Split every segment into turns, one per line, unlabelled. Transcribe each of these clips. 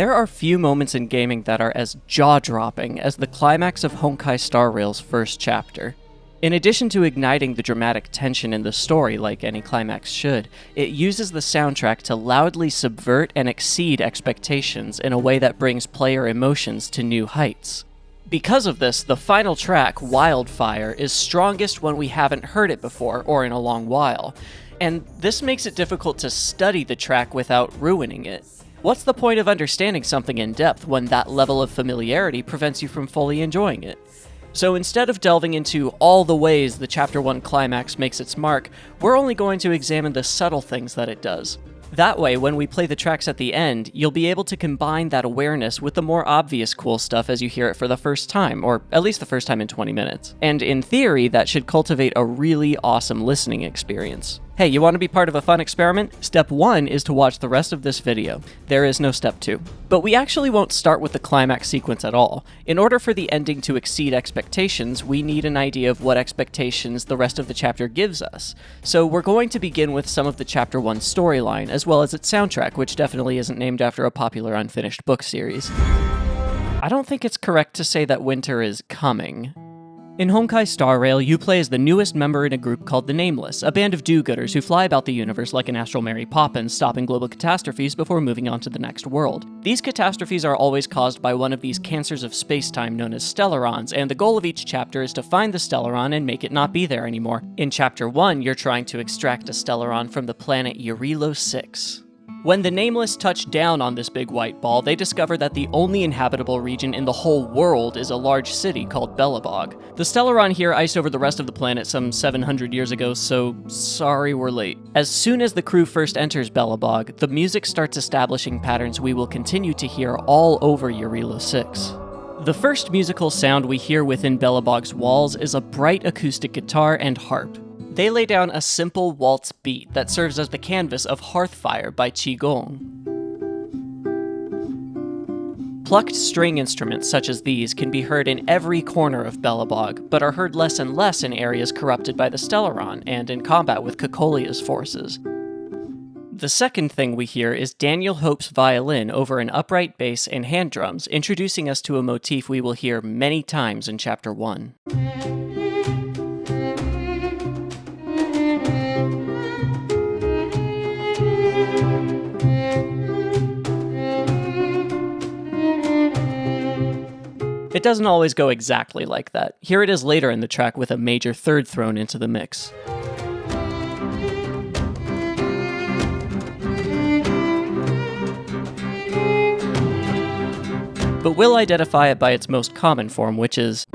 There are few moments in gaming that are as jaw-dropping as the climax of Honkai Star Rail's first chapter. In addition to igniting the dramatic tension in the story like any climax should, it uses the soundtrack to loudly subvert and exceed expectations in a way that brings player emotions to new heights. Because of this, the final track, Wildfire, is strongest when we haven't heard it before or in a long while, and this makes it difficult to study the track without ruining it. What's the point of understanding something in depth when that level of familiarity prevents you from fully enjoying it? So instead of delving into all the ways the Chapter 1 climax makes its mark, we're only going to examine the subtle things that it does. That way, when we play the tracks at the end, you'll be able to combine that awareness with the more obvious cool stuff as you hear it for the first time, or at least the first time in 20 minutes. And in theory, that should cultivate a really awesome listening experience. Hey, you want to be part of a fun experiment? Step 1 is to watch the rest of this video. There is no step 2. But we actually won't start with the climax sequence at all. In order for the ending to exceed expectations, we need an idea of what expectations the rest of the chapter gives us. So we're going to begin with some of the Chapter 1 storyline, as well as its soundtrack, which definitely isn't named after a popular unfinished book series. I don't think it's correct to say that winter is coming. In Honkai Star Rail, you play as the newest member in a group called the Nameless, a band of do-gooders who fly about the universe like an astral Mary Poppins, stopping global catastrophes before moving on to the next world. These catastrophes are always caused by one of these cancers of space-time known as Stellarons, and the goal of each chapter is to find the Stellaron and make it not be there anymore. In Chapter 1, you're trying to extract a Stellaron from the planet Jarilo VI. When the Nameless touch down on this big white ball, they discover that the only inhabitable region in the whole world is a large city called Belobog. The Stellaron here iced over the rest of the planet some 700 years ago, so sorry we're late. As soon as the crew first enters Belobog, the music starts establishing patterns we will continue to hear all over Jarilo VI. The first musical sound we hear within Belobog's walls is a bright acoustic guitar and harp. They lay down a simple waltz beat that serves as the canvas of Hearthfire by Qi Gong. Plucked string instruments such as these can be heard in every corner of Belobog, but are heard less and less in areas corrupted by the Stellaron and in combat with Kokolia's forces. The second thing we hear is Daniel Hope's violin over an upright bass and hand drums, introducing us to a motif we will hear many times in Chapter 1. It doesn't always go exactly like that. Here it is later in the track with a major third thrown into the mix. But we'll identify it by its most common form, which is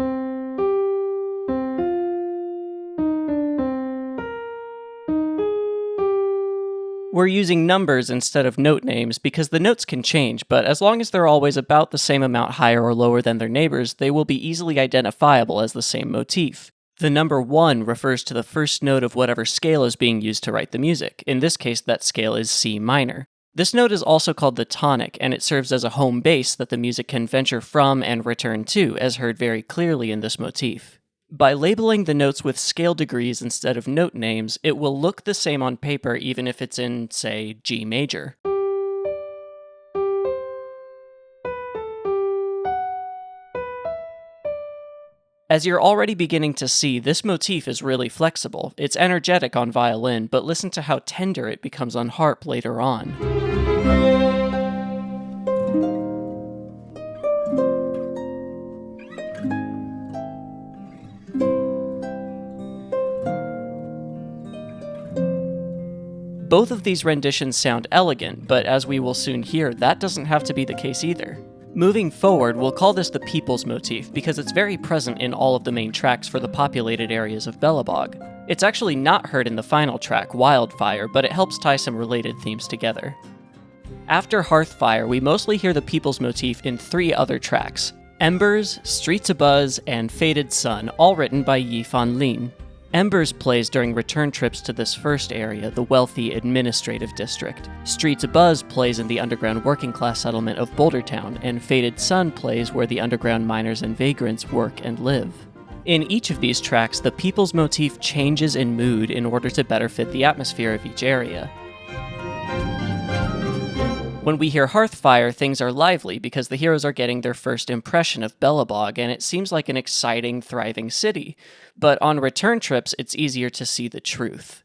we're using numbers instead of note names because the notes can change, but as long as they're always about the same amount higher or lower than their neighbors, they will be easily identifiable as the same motif. The number 1 refers to the first note of whatever scale is being used to write the music. In this case, that scale is C minor. This note is also called the tonic, and it serves as a home base that the music can venture from and return to, as heard very clearly in this motif. By labeling the notes with scale degrees instead of note names, it will look the same on paper even if it's in, say, G major. As you're already beginning to see, this motif is really flexible. It's energetic on violin, but listen to how tender it becomes on harp later on. Both of these renditions sound elegant, but as we will soon hear, that doesn't have to be the case either. Moving forward, we'll call this the People's Motif because it's very present in all of the main tracks for the populated areas of Belobog. It's actually not heard in the final track, Wildfire, but it helps tie some related themes together. After Hearthfire, we mostly hear the People's Motif in 3 other tracks: Embers, Streets Abuzz, and Faded Sun, all written by Yifan Lin. Embers plays during return trips to this first area, the wealthy administrative district. Streets Abuzz plays in the underground working class settlement of Bouldertown, and Faded Sun plays where the underground miners and vagrants work and live. In each of these tracks, the People's Motif changes in mood in order to better fit the atmosphere of each area. When we hear Hearthfire, things are lively because the heroes are getting their first impression of Belobog, and it seems like an exciting, thriving city. But on return trips, it's easier to see the truth.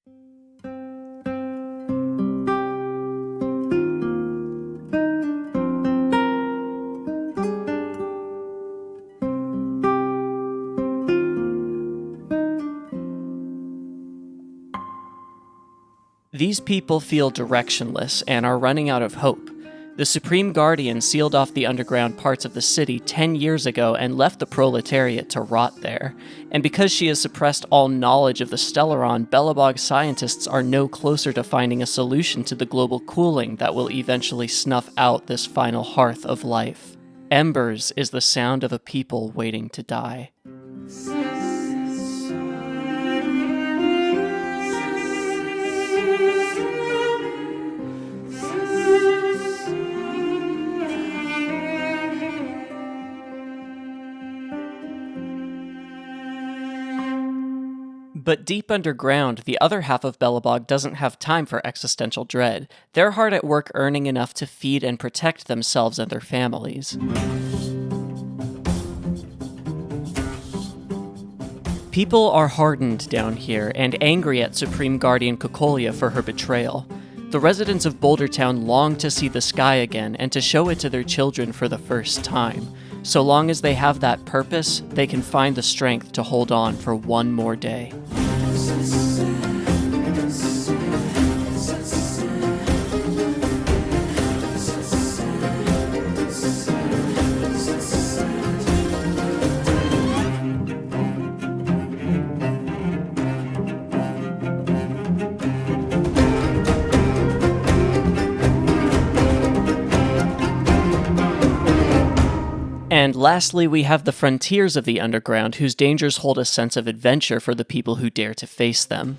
These people feel directionless and are running out of hope. The Supreme Guardian sealed off the underground parts of the city 10 years ago and left the proletariat to rot there. And because she has suppressed all knowledge of the Stellaron, Belobog scientists are no closer to finding a solution to the global cooling that will eventually snuff out this final hearth of life. Embers is the sound of a people waiting to die. But deep underground, the other half of Belobog doesn't have time for existential dread. They're hard at work earning enough to feed and protect themselves and their families. People are hardened down here and angry at Supreme Guardian Cocolia for her betrayal. The residents of Boulder Town long to see the sky again and to show it to their children for the first time. So long as they have that purpose, they can find the strength to hold on for one more day. And lastly, we have the frontiers of the underground, whose dangers hold a sense of adventure for the people who dare to face them.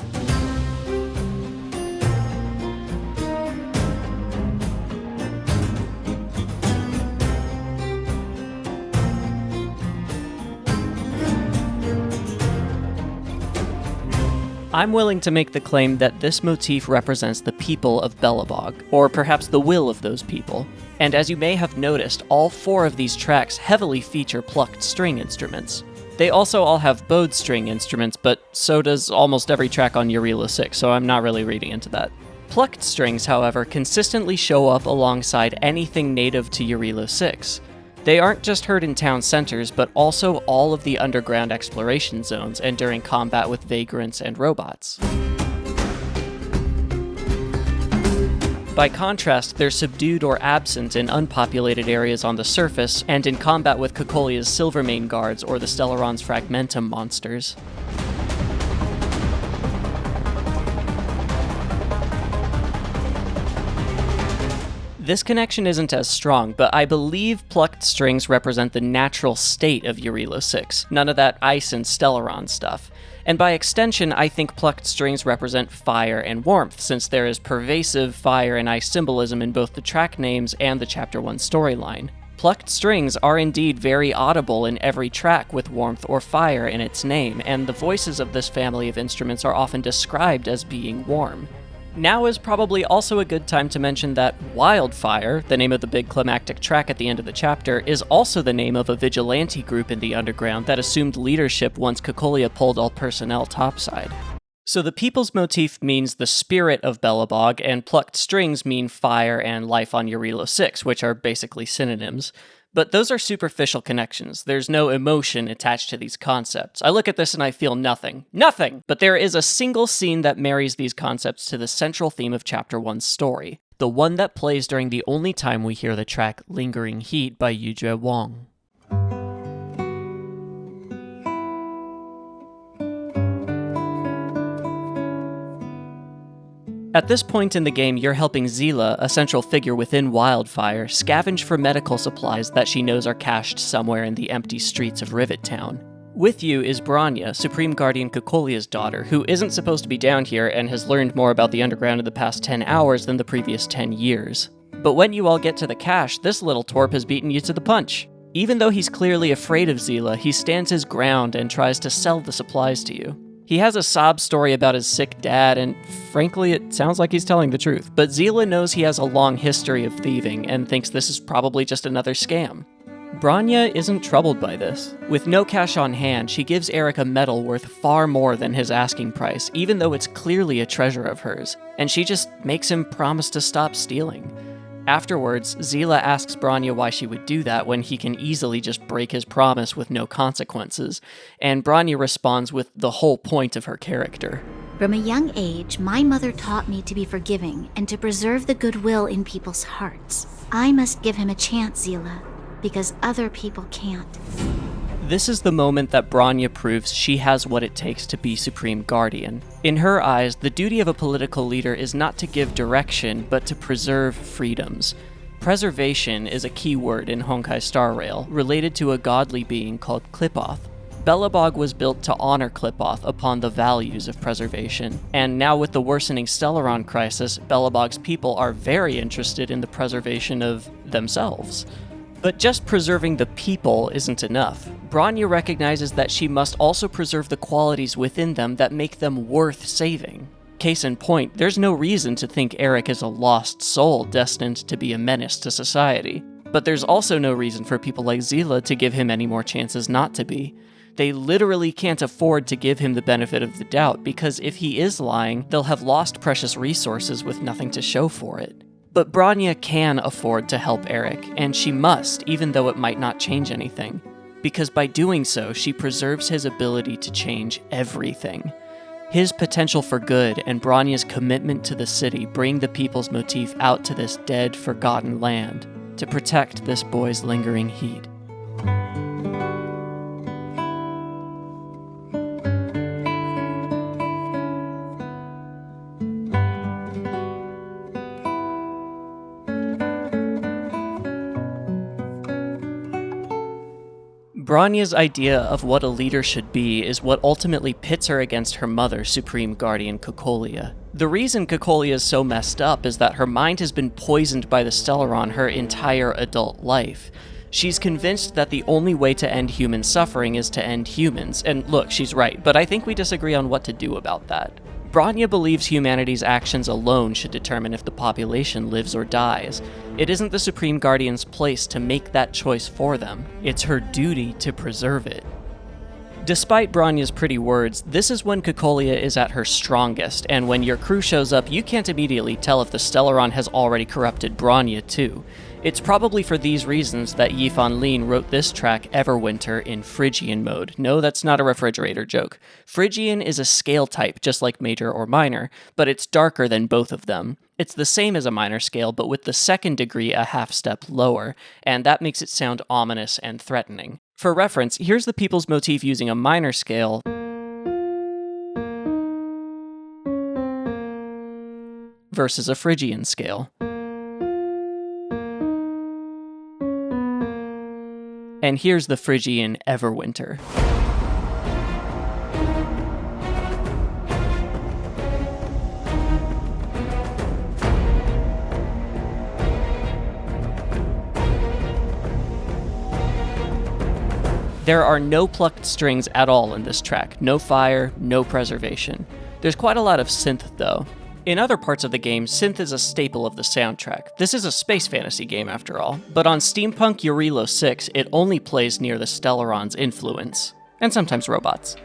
I'm willing to make the claim that this motif represents the people of Belobog, or perhaps the will of those people. And as you may have noticed, all 4 of these tracks heavily feature plucked string instruments. They also all have bowed string instruments, but so does almost every track on Jarilo VI, so I'm not really reading into that. Plucked strings, however, consistently show up alongside anything native to Jarilo VI. They aren't just heard in town centers, but also all of the underground exploration zones and during combat with vagrants and robots. By contrast, they're subdued or absent in unpopulated areas on the surface, and in combat with Cocolia's Silvermane guards or the Stellaron's Fragmentum monsters. This connection isn't as strong, but I believe plucked strings represent the natural state of Jarilo VI, none of that ice and Stellaron stuff. And by extension, I think plucked strings represent fire and warmth, since there is pervasive fire and ice symbolism in both the track names and the Chapter 1 storyline. Plucked strings are indeed very audible in every track with warmth or fire in its name, and the voices of this family of instruments are often described as being warm. Now is probably also a good time to mention that Wildfire, the name of the big climactic track at the end of the chapter, is also the name of a vigilante group in the underground that assumed leadership once Cocolia pulled all personnel topside. So the people's motif means the spirit of Belobog, and plucked strings mean fire and life on Jarilo VI, which are basically synonyms. But those are superficial connections. There's no emotion attached to these concepts. I look at this and I feel nothing. Nothing! But there is a single scene that marries these concepts to the central theme of Chapter 1's story, the one that plays during the only time we hear the track Lingering Heat by Yujue Wang. At this point in the game, you're helping Zila, a central figure within Wildfire, scavenge for medical supplies that she knows are cached somewhere in the empty streets of Rivet Town. With you is Branya, Supreme Guardian Cocolia's daughter, who isn't supposed to be down here and has learned more about the underground in the past 10 hours than the previous 10 years. But when you all get to the cache, this little twerp has beaten you to the punch. Even though he's clearly afraid of Zila, he stands his ground and tries to sell the supplies to you. He has a sob story about his sick dad, and frankly, it sounds like he's telling the truth. But Seele knows he has a long history of thieving and thinks this is probably just another scam. Bronya isn't troubled by this. With no cash on hand, she gives Eric a medal worth far more than his asking price, even though it's clearly a treasure of hers, and she just makes him promise to stop stealing. Afterwards, Seele asks Bronya why she would do that when he can easily just break his promise with no consequences, and Bronya responds with the whole point of her character.
From a young age, my mother taught me to be forgiving and to preserve the goodwill in people's hearts. I must give him a chance, Seele, because other people can't.
This is the moment that Bronya proves she has what it takes to be Supreme Guardian. In her eyes, the duty of a political leader is not to give direction, but to preserve freedoms. Preservation is a key word in Honkai Star Rail, related to a godly being called Qlipoth. Belobog was built to honor Qlipoth upon the values of preservation, and now with the worsening Stellaron crisis, Belobog's people are very interested in the preservation of themselves. But just preserving the people isn't enough. Bronya recognizes that she must also preserve the qualities within them that make them worth saving. Case in point, there's no reason to think Eric is a lost soul destined to be a menace to society. But there's also no reason for people like Seele to give him any more chances not to be. They literally can't afford to give him the benefit of the doubt, because if he is lying, they'll have lost precious resources with nothing to show for it. But Bronya can afford to help Eric, and she must, even though it might not change anything. Because by doing so, she preserves his ability to change everything. His potential for good and Bronya's commitment to the city bring the people's Motif out to this dead, forgotten land to protect this boy's lingering heat. Bronya's idea of what a leader should be is what ultimately pits her against her mother, Supreme Guardian Cocolia. The reason Cocolia is so messed up is that her mind has been poisoned by the Stellaron her entire adult life. She's convinced that the only way to end human suffering is to end humans, and look, she's right, but I think we disagree on what to do about that. Bronya believes humanity's actions alone should determine if the population lives or dies. It isn't the Supreme Guardian's place to make that choice for them. It's her duty to preserve it. Despite Bronya's pretty words, this is when Cocolia is at her strongest, and when your crew shows up, you can't immediately tell if the Stellaron has already corrupted Bronya too. It's probably for these reasons that Yifan Lin wrote this track, Everwinter, in Phrygian mode. No, that's not a refrigerator joke. Phrygian is a scale type, just like major or minor, but it's darker than both of them. It's the same as a minor scale, but with the second degree a half step lower, and that makes it sound ominous and threatening. For reference, here's the people's Motif using a minor scale versus a Phrygian scale. And here's the Phrygian Everwinter. There are no plucked strings at all in this track. No fire, no preservation. There's quite a lot of synth though. In other parts of the game, synth is a staple of the soundtrack. This is a space fantasy game after all, but on Steampunk Jarilo VI, it only plays near the Stellaron's influence, and sometimes robots.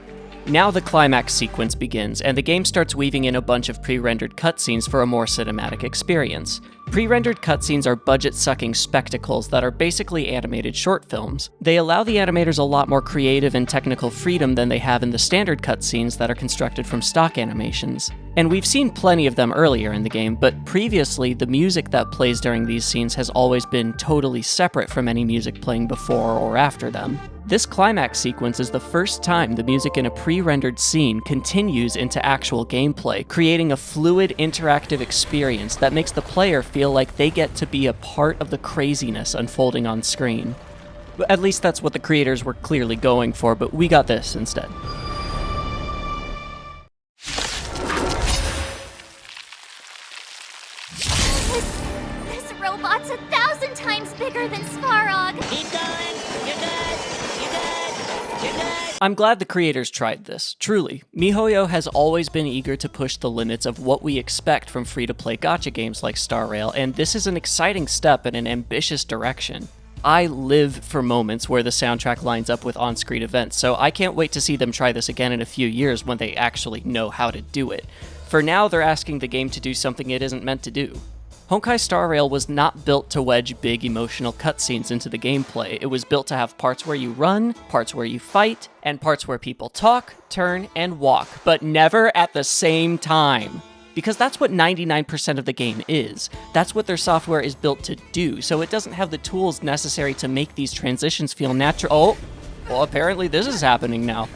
Now the climax sequence begins, and the game starts weaving in a bunch of pre-rendered cutscenes for a more cinematic experience. Pre-rendered cutscenes are budget-sucking spectacles that are basically animated short films. They allow the animators a lot more creative and technical freedom than they have in the standard cutscenes that are constructed from stock animations. And we've seen plenty of them earlier in the game, but previously the music that plays during these scenes has always been totally separate from any music playing before or after them. This climax sequence is the first time the music in a pre-rendered scene continues into actual gameplay, creating a fluid, interactive experience that makes the player feel like they get to be a part of the craziness unfolding on screen. At least that's what the creators were clearly going for, but we got this instead.
This robot's 1,000 times bigger than Svarog.
Keep going. You're good. You're good.
I'm glad the creators tried this, truly. MiHoYo has always been eager to push the limits of what we expect from free-to-play gacha games like Star Rail, and this is an exciting step in an ambitious direction. I live for moments where the soundtrack lines up with on-screen events, so I can't wait to see them try this again in a few years when they actually know how to do it. For now, they're asking the game to do something it isn't meant to do. Honkai Star Rail was not built to wedge big emotional cutscenes into the gameplay. It was built to have parts where you run, parts where you fight, and parts where people talk, turn, and walk, but never at the same time. Because that's what 99% of the game is. That's what their software is built to do, so it doesn't have the tools necessary to make these transitions feel natural. Oh, well, apparently this is happening now.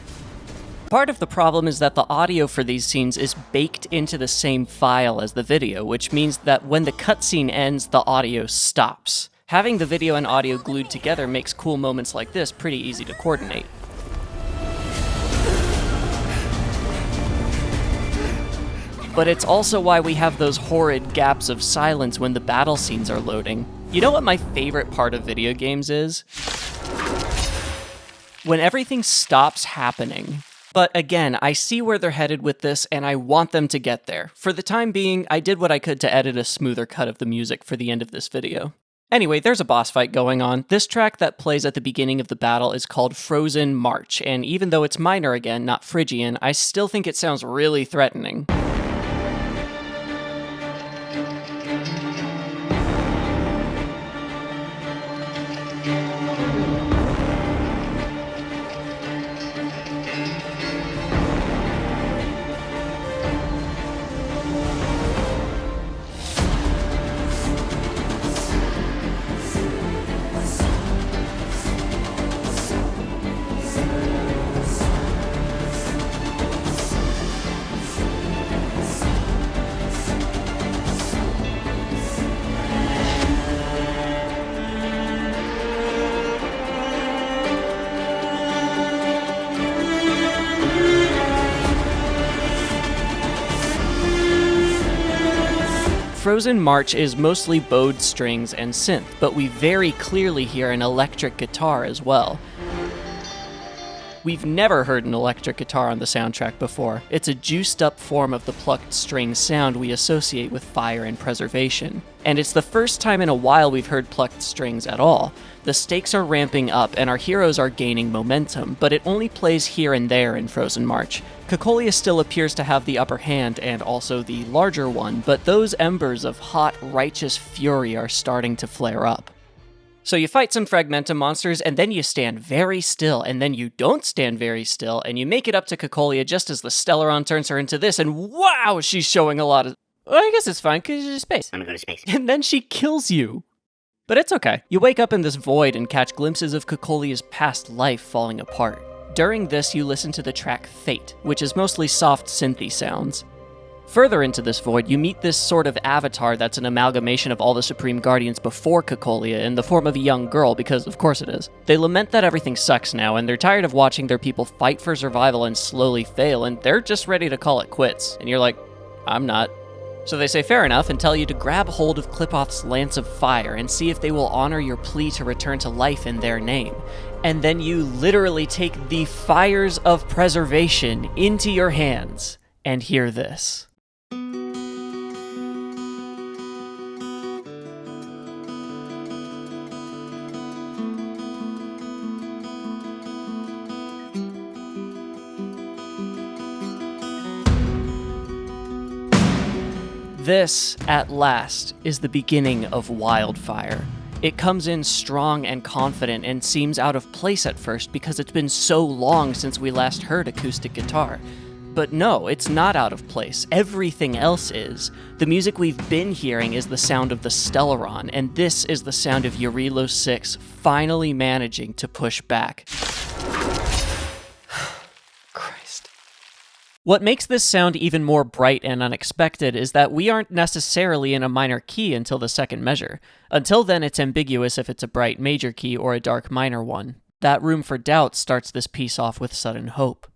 Part of the problem is that the audio for these scenes is baked into the same file as the video, which means that when the cutscene ends, the audio stops. Having the video and audio glued together makes cool moments like this pretty easy to coordinate. But it's also why we have those horrid gaps of silence when the battle scenes are loading. You know what my favorite part of video games is? When everything stops happening. But again, I see where they're headed with this, and I want them to get there. For the time being, I did what I could to edit a smoother cut of the music for the end of this video. Anyway, there's a boss fight going on. This track that plays at the beginning of the battle is called Frozen March, and even though it's minor again, not Phrygian, I still think it sounds really threatening. Frozen March is mostly bowed strings and synth, but we very clearly hear an electric guitar as well. We've never heard an electric guitar on the soundtrack before. It's a juiced up form of the plucked string sound we associate with fire and preservation. And it's the first time in a while we've heard plucked strings at all. The stakes are ramping up and our heroes are gaining momentum, but it only plays here and there in Frozen March. Cocolia still appears to have the upper hand and also the larger one, but those embers of hot, righteous fury are starting to flare up. So you fight some Fragmenta monsters, and then you stand very still, and then you don't stand very still, and you make it up to Cocolia just as the Stellaron turns her into this, and wow, she's showing a lot of... Well, I guess it's fine, because it's space.
I'm gonna go to space.
And then she kills you. But it's okay. You wake up in this void and catch glimpses of Cocolia's past life falling apart. During this, you listen to the track Fate, which is mostly soft synthy sounds. Further into this void, you meet this sort of avatar that's an amalgamation of all the Supreme Guardians before Cocolia in the form of a young girl, because of course it is. They lament that everything sucks now, and they're tired of watching their people fight for survival and slowly fail, and they're just ready to call it quits. And you're like, I'm not. So they say fair enough and tell you to grab hold of Qlipoth's Lance of Fire and see if they will honor your plea to return to life in their name. And then you literally take the Fires of Preservation into your hands and hear this. This, at last, is the beginning of Wildfire. It comes in strong and confident and seems out of place at first because it's been so long since we last heard acoustic guitar. But no, it's not out of place. Everything else is. The music we've been hearing is the sound of the Stellaron, and this is the sound of Jarilo VI finally managing to push back. Christ. What makes this sound even more bright and unexpected is that we aren't necessarily in a minor key until the second measure. Until then, it's ambiguous if it's a bright major key or a dark minor one. That room for doubt starts this piece off with sudden hope.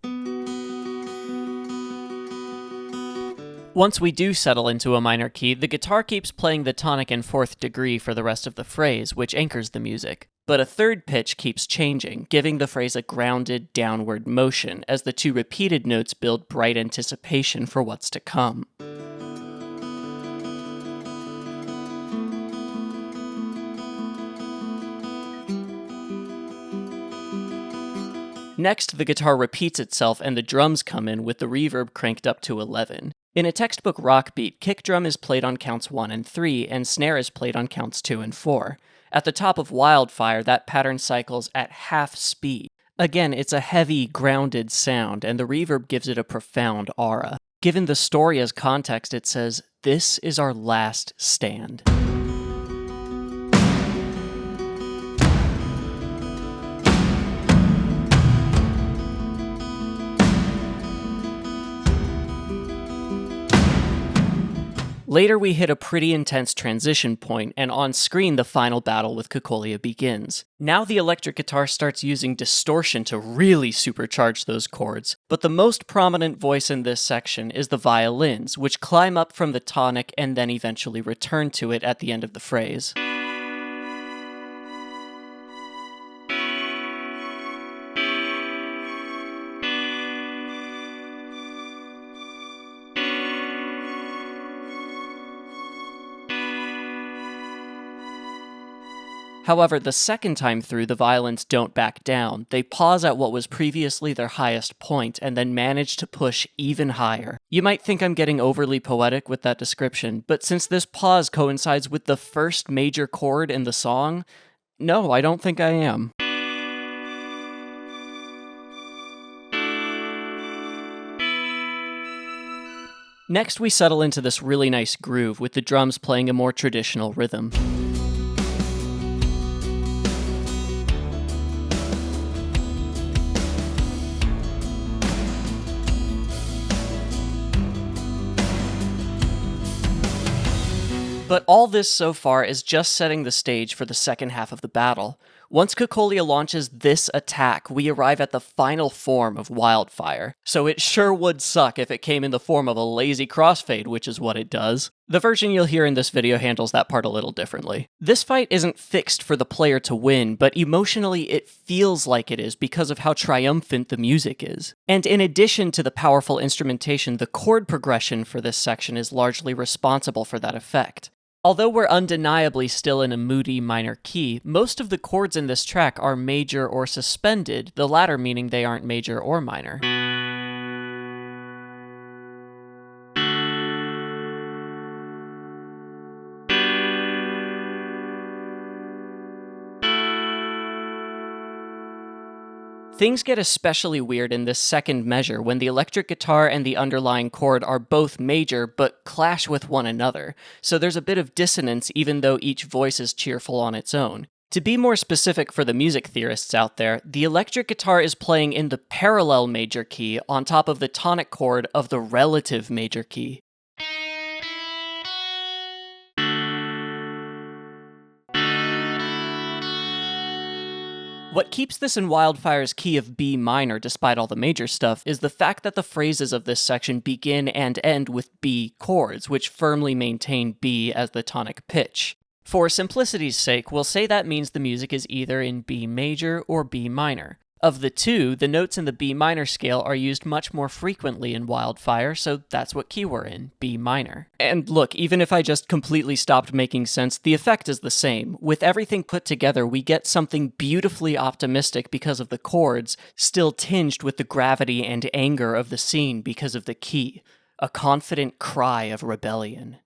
Once we do settle into a minor key, the guitar keeps playing the tonic and fourth degree for the rest of the phrase, which anchors the music. But a third pitch keeps changing, giving the phrase a grounded, downward motion, as the two repeated notes build bright anticipation for what's to come. Next, the guitar repeats itself and the drums come in with the reverb cranked up to 11. In a textbook rock beat, kick drum is played on counts 1 and 3, and snare is played on counts 2 and 4. At the top of Wildfire, that pattern cycles at half speed. Again, it's a heavy, grounded sound, and the reverb gives it a profound aura. Given the story as context, it says, "This is our last stand." Later, we hit a pretty intense transition point, and on screen, the final battle with Cocolia begins. Now the electric guitar starts using distortion to really supercharge those chords, but the most prominent voice in this section is the violins, which climb up from the tonic and then eventually return to it at the end of the phrase. However, the second time through, the violins don't back down. They pause at what was previously their highest point, and then manage to push even higher. You might think I'm getting overly poetic with that description, but since this pause coincides with the first major chord in the song, no, I don't think I am. Next, we settle into this really nice groove, with the drums playing a more traditional rhythm. But all this so far is just setting the stage for the second half of the battle. Once Cocolia launches this attack, we arrive at the final form of Wildfire. So it sure would suck if it came in the form of a lazy crossfade, which is what it does. The version you'll hear in this video handles that part a little differently. This fight isn't fixed for the player to win, but emotionally it feels like it is because of how triumphant the music is. And in addition to the powerful instrumentation, the chord progression for this section is largely responsible for that effect. Although we're undeniably still in a moody minor key, most of the chords in this track are major or suspended, the latter meaning they aren't major or minor. Things get especially weird in this second measure when the electric guitar and the underlying chord are both major but clash with one another, so there's a bit of dissonance even though each voice is cheerful on its own. To be more specific for the music theorists out there, the electric guitar is playing in the parallel major key on top of the tonic chord of the relative major key. What keeps this in Wildfire's key of B minor despite all the major stuff is the fact that the phrases of this section begin and end with B chords, which firmly maintain B as the tonic pitch. For simplicity's sake, we'll say that means the music is either in B major or B minor. Of the two, the notes in the B minor scale are used much more frequently in Wildfire, so that's what key we're in, B minor. And look, even if I just completely stopped making sense, the effect is the same. With everything put together, we get something beautifully optimistic because of the chords, still tinged with the gravity and anger of the scene because of the key. A confident cry of rebellion.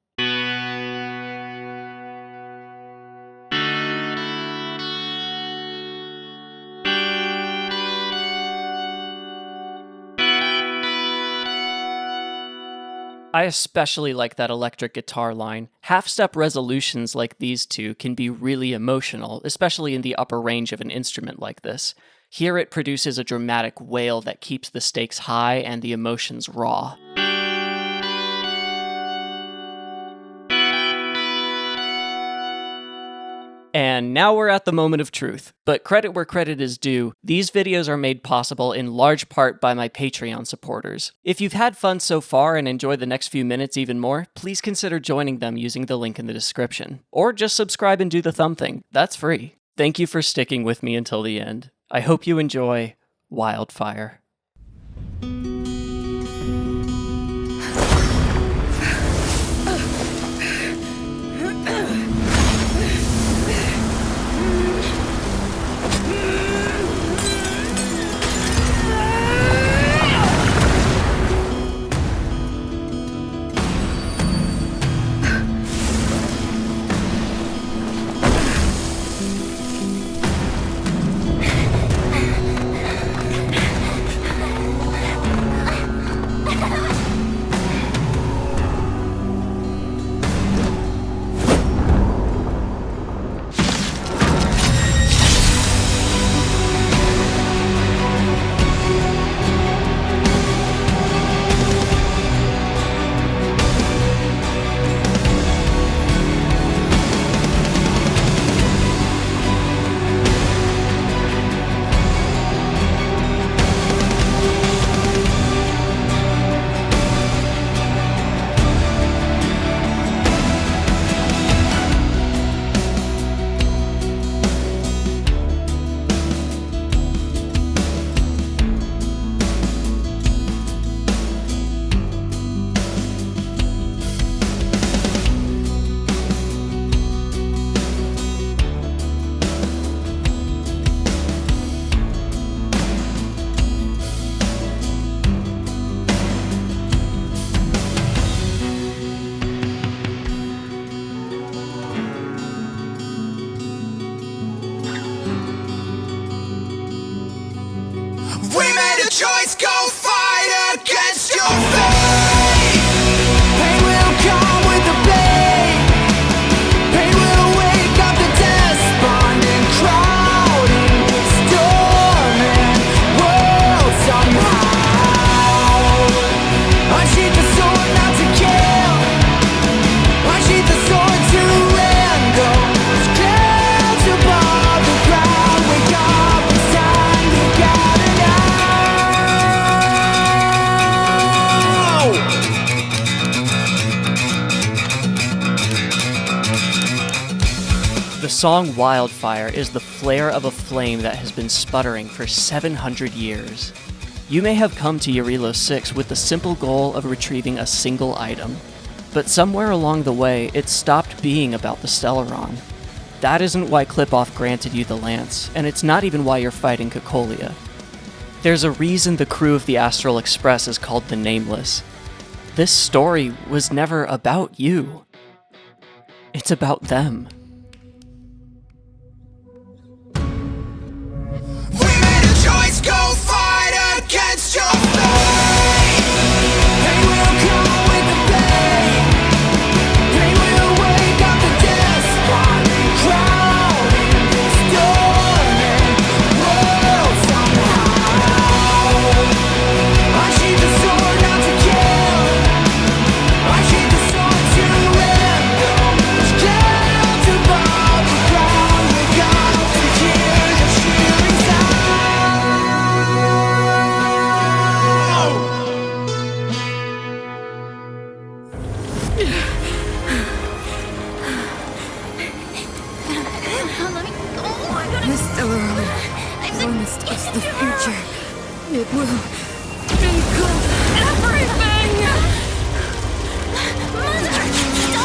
I especially like that electric guitar line. Half-step resolutions like these two can be really emotional, especially in the upper range of an instrument like this. Here it produces a dramatic wail that keeps the stakes high and the emotions raw. And now we're at the moment of truth. But credit where credit is due, these videos are made possible in large part by my Patreon supporters. If you've had fun so far and enjoy the next few minutes even more, please consider joining them using the link in the description. Or just subscribe and do the thumb thing. That's free. Thank you for sticking with me until the end. I hope you enjoy Wildfire.
Choice, go fight against your fate. Pain will come with the blade. Pain will wake up the despondent crowd in storming world somehow. Unsheath the sword not to kill. Unsheath the sword to end those clouds above the ground. Wake up, it's time to gather now.
The song Wildfire is the flare of a flame that has been sputtering for 700 years. You may have come to Jarilo VI with the simple goal of retrieving a single item, but somewhere along the way it stopped being about the Stellaron. That isn't why Clipoff granted you the lance, and it's not even why you're fighting Cocolia. There's a reason the crew of the Astral Express is called the Nameless. This story was never about you. It's about them.
We made a choice, go fight against your fate. Pain will come with the blade. Pain will wake up the despondent crowd in this storming world somehow. Unsheath the sword not to kill. Unsheath the sword to end those clouds above the ground. Wake up to hear the shivering sound.
Let me go. I gotta...
The Stellaron promised us the future. It will become everything!
Mother, stop!